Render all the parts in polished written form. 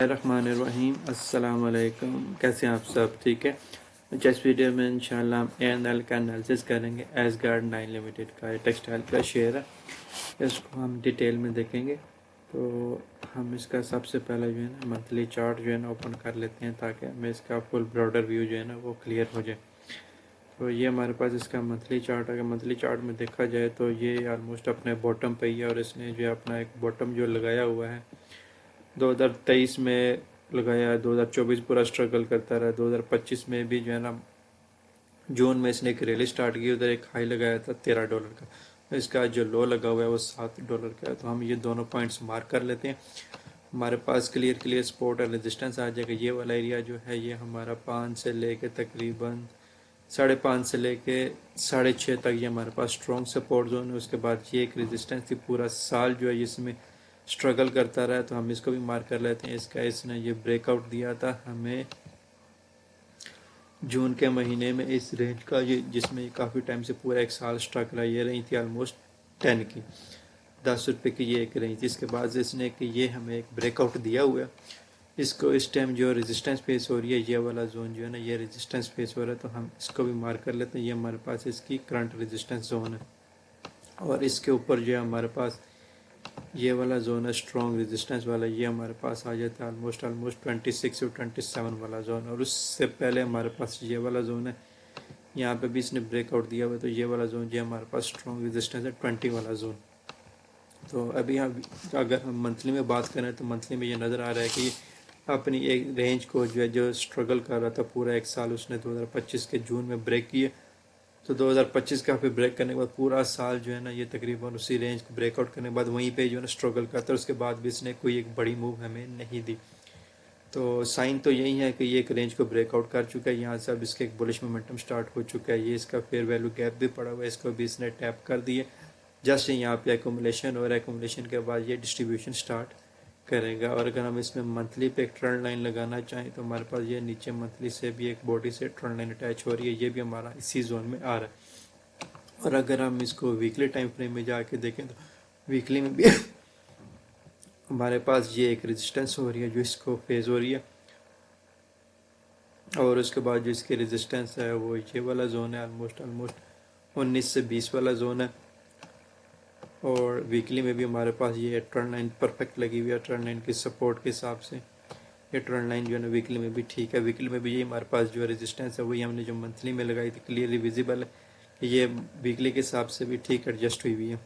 रहमानिर्रहीम। अस्सलाम वालेकुम। कैसे हैं आप सब? ठीक है। तो इस वीडियो में इंशाल्लाह हम A&L का एनालिसिस करेंगे। एसगार्ड 9 लिमिटेड का टेक्सटाइल का शेयर है, इसको हम डिटेल में देखेंगे। तो हम इसका सबसे पहले जो है ना मंथली चार्ट जो है ना ओपन कर लेते हैं, ताकि हमें इसका फुल ब्रॉडर व्यू जो है ना वो क्लियर हो जाए। तो ये हमारे पास इसका मंथली चार्ट है। मंथली चार्ट में देखा जाए तो ये ऑलमोस्ट अपने बॉटम पे ही है, और इसने जो अपना एक बॉटम जो लगाया हुआ है 2023 में लगाया है। 2024 पूरा स्ट्रगल करता रहा। 2025 में भी जो है ना जून में इसने एक रैली स्टार्ट की, उधर एक हाई लगाया था $13 का। इसका जो लो लगा हुआ है वो $7 का है। तो हम ये दोनों पॉइंट्स मार्क कर लेते हैं। हमारे पास क्लियर सपोर्ट और रेजिस्टेंस आ जाएगा। ये वाला एरिया जो है ये हमारा 5 से लेके तकरीबन 5.5 से लेके 6.5 तक ये हमारे पास स्ट्रॉन्ग सपोर्ट जोन है। उसके बाद ये एक रेजिस्टेंस थी, पूरा साल जो है इसमें स्ट्रगल करता रहा। तो हम इसको भी मार्क कर लेते हैं। इसका इसने ये ब्रेकआउट दिया था हमें जून के महीने में इस रेंज का, ये जिसमें काफ़ी टाइम से पूरा एक साल स्ट्रक रहा। ये रही थी ऑलमोस्ट 10 की, ₹10 की ये एक रेंज थी। इसके बाद इसने कि ये हमें एक ब्रेकआउट दिया हुआ है। इसको इस टाइम जो रेजिस्टेंस फेस हो रही है, ये वाला जोन जो है ना ये रेजिस्टेंस फेस हो रहा है। तो हम इसको भी मार्क कर लेते हैं। ये हमारे पास इसकी करंट रेजिस्टेंस जोन है, और इसके ऊपर जो है हमारे पास ये वाला जोन है स्ट्रॉन्ग रेजिस्टेंस वाला। ये हमारे पास आ जाता है ऑलमोस्ट 26 और 27 वाला जोन। और उससे पहले हमारे पास ये वाला जोन है, यहाँ पे भी इसने ब्रेकआउट दिया हुआ है। तो ये वाला जोन जो हमारे पास स्ट्रॉन्ग रेजिस्टेंस है 20 वाला जोन। तो अभी हम अगर हम मंथली में बात करें तो मंथली में ये नज़र आ रहा है कि अपनी एक रेंज को जो है, जो स्ट्रगल कर रहा था पूरा एक साल, उसने 2025 के जून में ब्रेक किए। तो 2025 का फिर ब्रेक करने के बाद पूरा साल जो है ना ये तकरीबन उसी रेंज को ब्रेकआउट करने के बाद वहीं पे जो है ना स्ट्रगल करता है। उसके बाद भी इसने कोई एक बड़ी मूव हमें नहीं दी। तो साइन तो यही है कि ये एक रेंज को ब्रेकआउट कर चुका है। यहाँ से अब इसके एक बुलिश मोमेंटम स्टार्ट हो चुका है। ये इसका फेयर वैल्यू गैप भी पड़ा हुआ है, इसको भी इसने टैप कर दिए। जस्ट यहाँ पे एकोमुलेशन और एकोमुलेशन के बाद ये डिस्ट्रीब्यूशन स्टार्ट करेगा। और अगर हम इसमें मंथली पे एक ट्रेंड लाइन लगाना चाहें तो हमारे पास ये नीचे मंथली से भी एक बॉडी से ट्रेंड लाइन अटैच हो रही है। ये भी हमारा इसी जोन में आ रहा है। और अगर हम इसको वीकली टाइम फ्रेम में जाके देखें तो वीकली में भी हमारे पास ये एक रेजिस्टेंस हो रही है जो इसको फेज हो रही है। और उसके बाद जो इसकी रेजिस्टेंस है वो ये वाला जोन है, ऑलमोस्ट 19 से 20 वाला जोन है। और वीकली में भी हमारे पास ये ट्रेंड लाइन परफेक्ट लगी हुई है। ट्रेंड लाइन की सपोर्ट के हिसाब से ये ट्रेंड लाइन जो है ना वीकली में भी ठीक है। वीकली में भी ये हमारे पास जो रेजिस्टेंस है वही हमने जो मंथली में लगाई थी, क्लियरली विजिबल है कि ये वीकली के हिसाब से भी ठीक एडजस्ट हुई हुई है।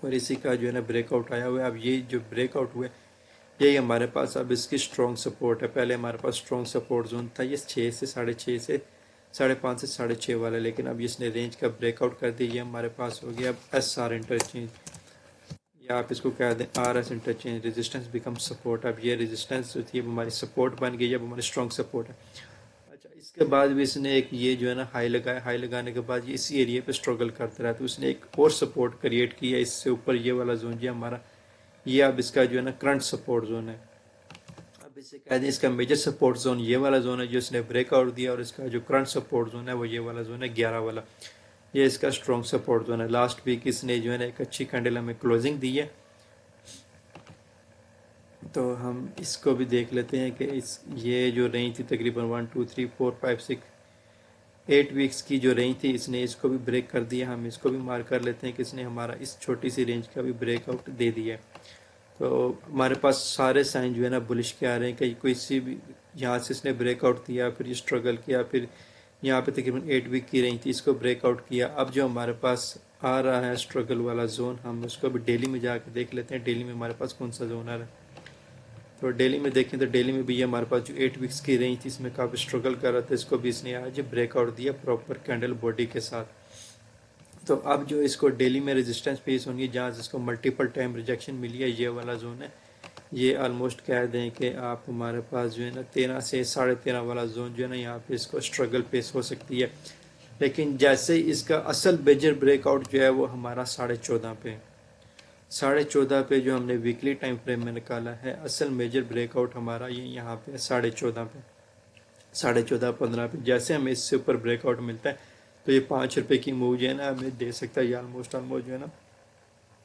और इसी का जो है ना ब्रेकआउट आया हुआ है। अब ये जो ब्रेकआउट हुआ है यही हमारे पास अब इसकी स्ट्रॉन्ग सपोर्ट है। पहले हमारे पास स्ट्रॉन्ग सपोर्ट जोन था ये 6 से 6.5 से 5.5 से 6.5 वाला, लेकिन अब इसने रेंज का ब्रेकआउट कर दिया। ये हमारे पास हो गया अब SR इंटरचेंज, या आप इसको कह दें RS interchange, resistance become support. अब ये रेजिस्टेंस जो थी अब हमारी सपोर्ट बन गई, अब हमारी स्ट्रॉन्ग सपोर्ट है। अच्छा, इसके बाद भी इसने एक ये जो है ना हाई लगाया। हाई लगाने के बाद ये इसी एरिया पे स्ट्रगल करता रहा, तो उसने एक और सपोर्ट क्रिएट किया इससे ऊपर। ये वाला जोन जो हमारा ये अब इसका जो है ना करंट सपोर्ट जोन है। अब इसे कह दें इसका मेजर सपोर्ट जोन ये वाला जोन है जो इसने ब्रेकआउट दिया। और इसका जो करंट सपोर्ट जोन है वो ये वाला जोन है 11 वाला। ये इसका स्ट्रॉन्ग सपोर्ट जोन है। लास्ट वीक इसने जो है ना एक अच्छी कैंडल हमें क्लोजिंग दी है। तो हम इसको भी देख लेते हैं कि इस ये जो रेंज थी तकरीबन 1 2 3 4 5 6 8 वीक्स की जो रेंज थी, इसने इसको भी ब्रेक कर दिया। हम इसको भी मार्क कर लेते हैं कि इसने हमारा इस छोटी सी रेंज का भी ब्रेकआउट दे दिया है। तो हमारे पास सारे साइन जो है ना बुलिश के आ रहे हैं कि कोई सी भी यहाँ से इसने ब्रेकआउट किया, फिर ये स्ट्रगल किया, फिर यहाँ पे तकरीबन 8 वीक की रेंज थी, इसको ब्रेकआउट किया। अब जो हमारे पास आ रहा है स्ट्रगल वाला जोन, हम उसको भी डेली में जाकर देख लेते हैं डेली में हमारे पास कौन सा जोन आ रहा है। तो डेली में देखें तो डेली में भी ये हमारे पास जो 8 वीक्स की रेंज थी इसमें काफ़ी स्ट्रगल कर रहा था, इसको भी इसने आज ब्रेकआउट दिया प्रॉपर कैंडल बॉडी के साथ। तो अब जो इसको डेली में रेजिस्टेंस फेस होनी है, जहाँ से इसको मल्टीपल टाइम रिजेक्शन मिली है, ये वाला जोन है। ये ऑलमोस्ट कह दें कि आप हमारे पास जो है ना 13 से 13.5 वाला जोन जो है ना यहाँ पे इसको स्ट्रगल फेस हो सकती है। लेकिन जैसे ही इसका असल मेजर ब्रेकआउट जो है वो हमारा 14.5 पे, 14.5 पे जो हमने वीकली टाइम फ्रेम में निकाला है, असल मेजर ब्रेकआउट हमारा ये यहाँ पे 14.5 पे, 14.5-15 पे। जैसे हमें इससे ऊपर ब्रेकआउट मिलता है तो ये ₹5 की मूव जो है ना हमें दे सकता है। ये ऑलमोस्ट जो है ना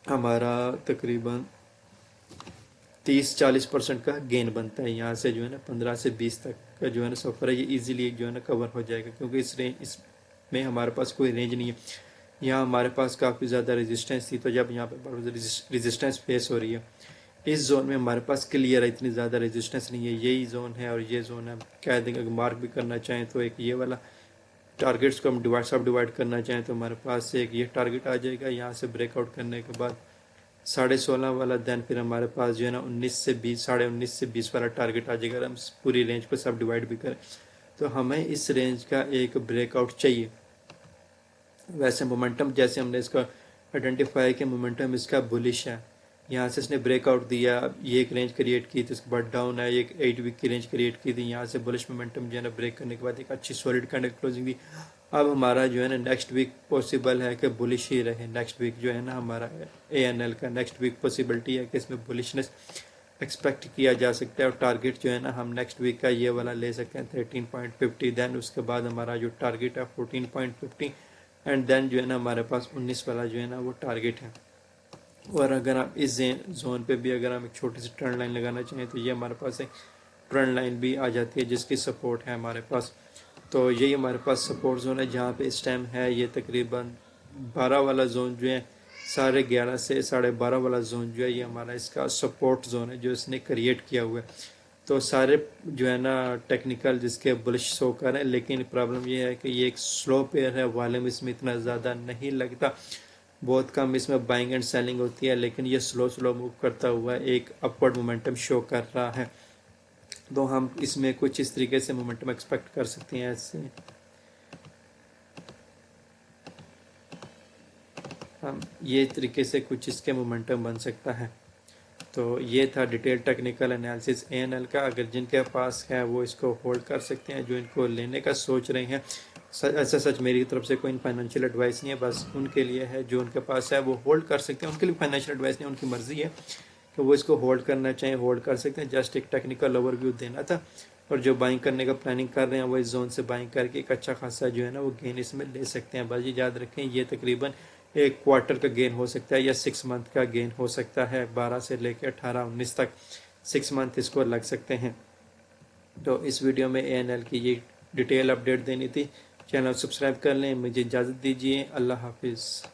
हमारा तकरीबन 30-40% का गेन बनता है। यहाँ से जो है ना 15 से 20 तक का जो है ना सफ़र है ये इजीली जो है ना कवर हो जाएगा, क्योंकि इसमें हमारे पास कोई रेंज नहीं है। यहाँ हमारे पास काफ़ी ज़्यादा रेजिस्टेंस थी, तो जब यहाँ पे रेजिस्टेंस फेस हो रही है, इस जोन में हमारे पास क्लियर है, इतनी ज़्यादा रेजिस्टेंस नहीं है। यही जोन है और ये जोन है, कह देंगे अगर मार्क भी करना चाहें तो एक ये वाला टारगेट्स को हम सब डिवाइड करना चाहें तो हमारे पास से एक ये टारगेट आ जाएगा। यहाँ से ब्रेकआउट करने के बाद 16.5 वाला, देन फिर हमारे पास जो है ना 19 से 20, 19.5 से 20 वाला टारगेट आ जाएगा। अगर हम पूरी रेंज को सब डिवाइड भी करें तो हमें इस रेंज का एक ब्रेकआउट चाहिए। वैसे मोमेंटम जैसे हमने इसका आइडेंटिफाई किया, मोमेंटम इसका बुलिश है। यहाँ से इसने ब्रेकआउट दिया, ये एक रेंज क्रिएट की थी, उसके बाद डाउन है, एक 8 वीक की रेंज क्रिएट की थी। यहाँ से बुलिश मोमेंटम जो है ना ब्रेक करने के बाद एक अच्छी सॉलिड कैंडल क्लोजिंग दी। अब हमारा जो है ना नेक्स्ट वीक पॉसिबल है कि बुलिश ही रहे। नेक्स्ट वीक जो है ना हमारा ANL का नेक्स्ट वीक पॉसिबिलिटी है कि इसमें बुलिशनेस एक्सपेक्ट किया जा सकता है। और टारगेट जो है ना हम नेक्स्ट वीक का ये वाला ले सकते हैं 13.50, देन उसके बाद हमारा जो टारगेट है 14.50, एंड देन जो है ना हमारे पास 19 वाला जो है ना वो टारगेट है। और अगर आप इस जोन पे भी अगर हम एक छोटी सी ट्रेंड लाइन लगाना चाहें तो ये हमारे पास एक ट्रेंड लाइन भी आ जाती है जिसकी सपोर्ट है हमारे पास। तो यही हमारे पास सपोर्ट जोन है जहाँ पे इस टाइम है ये तकरीबन 12 वाला जोन जो है, 11:30 से 12:30 वाला जोन जो है ये हमारा इसका सपोर्ट जोन है जो इसने क्रिएट किया हुआ है। तो सारे जो है ना टेक्निकल जिसके बुलिश शो कर रहे हैं, लेकिन प्रॉब्लम ये है कि ये एक स्लो पेयर है, वॉल्यूम इसमें इतना ज़्यादा नहीं लगता, बहुत कम इसमें बाइंग एंड सेलिंग होती है, लेकिन ये स्लो मूव करता हुआ एक अपवर्ड मोमेंटम शो कर रहा है। तो हम इसमें कुछ इस तरीके से मोमेंटम एक्सपेक्ट कर सकते हैं। ऐसे हम ये तरीके से कुछ इसके मोमेंटम बन सकता है। तो ये था डिटेल टेक्निकल एनालिसिस ANL का। अगर जिनके पास है वो इसको होल्ड कर सकते हैं, जो इनको लेने का सोच रहे हैं। ऐसा सच मेरी तरफ से कोई फाइनेंशियल एडवाइस नहीं है, बस उनके लिए है, जो उनके पास है वो होल्ड कर सकते हैं। उनके लिए फाइनेंशियल एडवाइस नहीं, उनकी मर्जी है कि वो इसको होल्ड करना चाहें, होल्ड कर सकते हैं। जस्ट एक टेक्निकल ओवरव्यू देना था। और जो बाइंग करने का प्लानिंग कर रहे हैं वो इस जोन से बाइंग करके एक अच्छा खासा जो है ना वो गेन इसमें ले सकते हैं। बस ये याद रखें, ये तकरीबन एक क्वार्टर का गेन हो सकता है या 6 मंथ का गेन हो सकता है। 12 से लेकर 18-19 तक 6 मंथ इसको लग सकते हैं। तो इस वीडियो में ANL की ये डिटेल अपडेट देनी थी। चैनल सब्सक्राइब कर लें। मुझे इजाज़त दीजिए। अल्लाह हाफिज़।